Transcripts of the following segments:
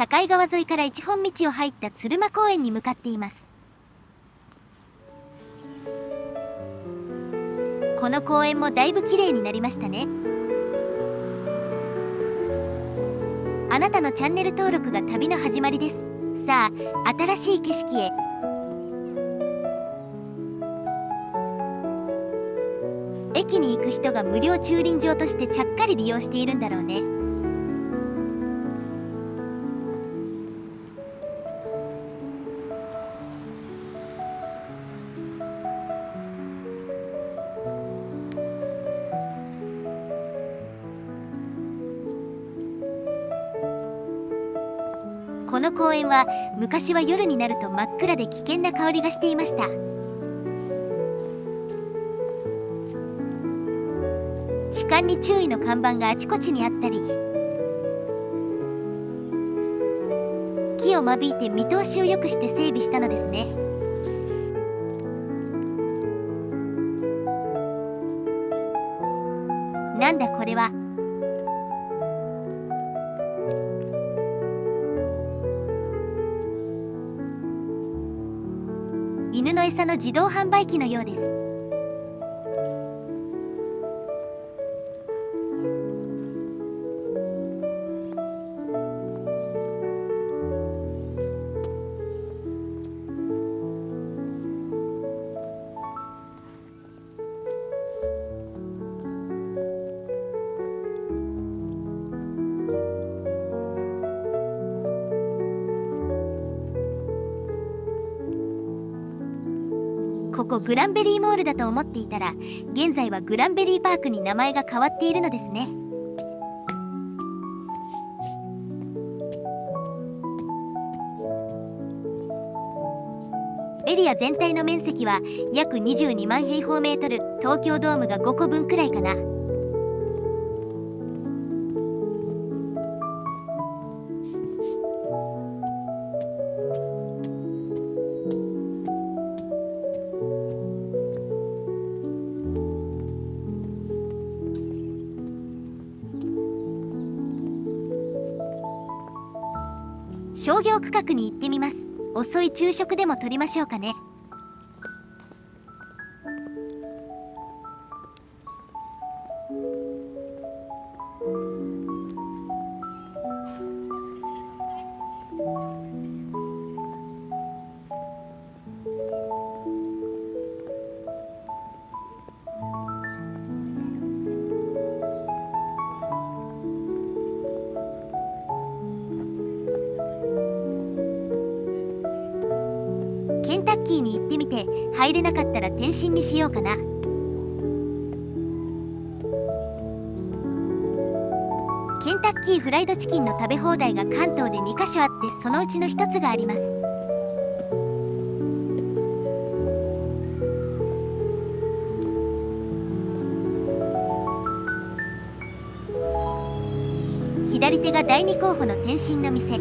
境川沿いから一本道を入った鶴間公園に向かっています。この公園もだいぶ綺麗になりましたね。あなたのチャンネル登録が旅の始まりです。さあ、新しい景色へ。駅に行く人が無料駐輪場としてちゃっかり利用しているんだろうね。この公園は昔は夜になると真っ暗で危険な香りがしていました。痴漢に注意の看板があちこちにあったり、木を間引いて見通しを良くして整備したのですね。なんだこれは。犬の餌の自動販売機のようです。ここグランベリーモールだと思っていたら、現在はグランベリーパークに名前が変わっているのですね。エリア全体の面積は約22万平方メートル、東京ドームが5個分くらいかな。商業区画に行ってみます。遅い昼食でも取りましょうかね。ケンタッキーに行ってみて、入れなかったら転身にしようかな。ケンタッキーフライドチキンの食べ放題が関東で2カ所あって、そのうちの1つがあります。左手が第2候補の転身の店。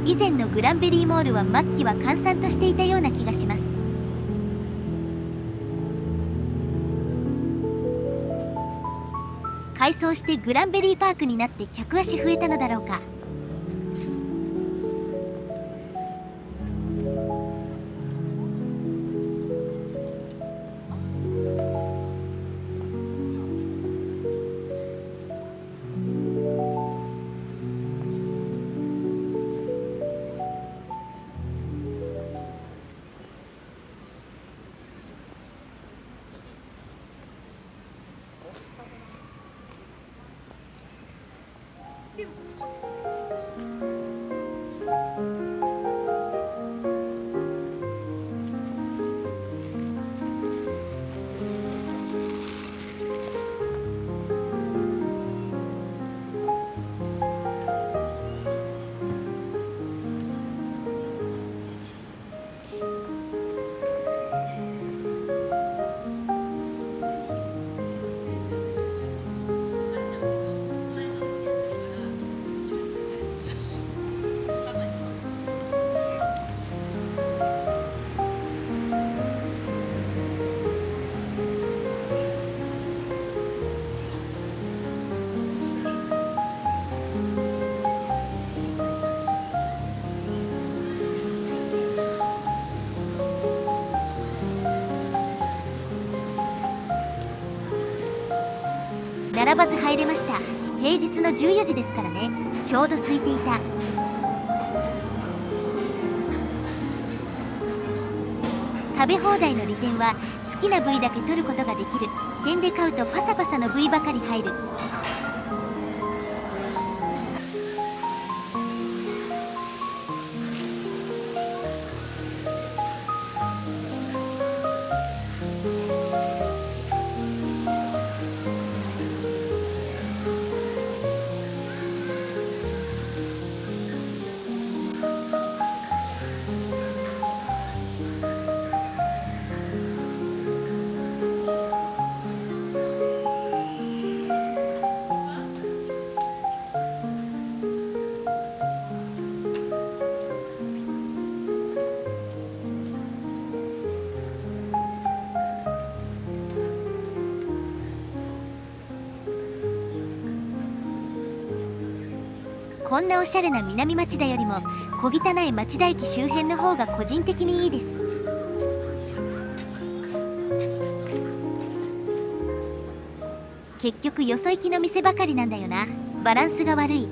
以前のグランベリーモールは末期は閑散としていたような気がします。改装してグランベリーパークになって客足増えたのだろうか。並ばず入れました。平日の14時ですからね。ちょうど空いていた。食べ放題の利点は好きな部位だけ取ることができる点で買うとパサパサの部位ばかり入る。こんなおしゃれな南町田よりも小汚い町田駅周辺の方が個人的にいいです。結局よそ行きの店ばかりなんだよな。バランスが悪い。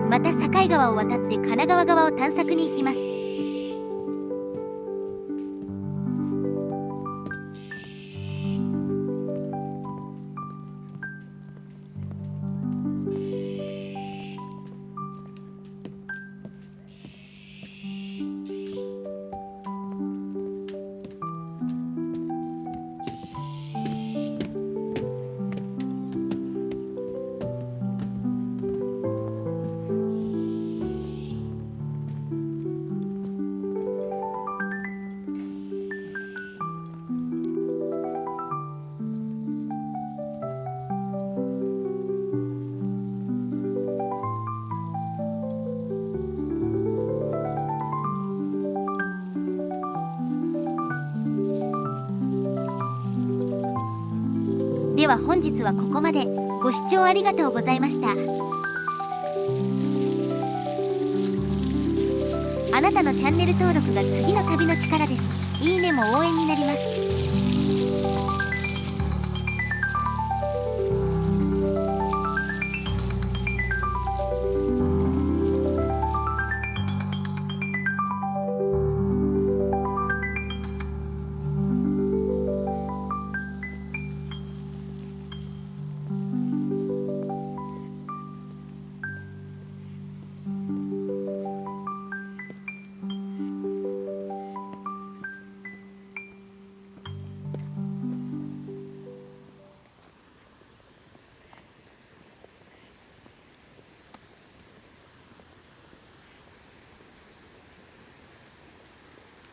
また境川を渡って神奈川側を探索に行きます。では本日はここまで。ご視聴ありがとうございました。あなたのチャンネル登録が次の旅の力です。いいねも応援になります。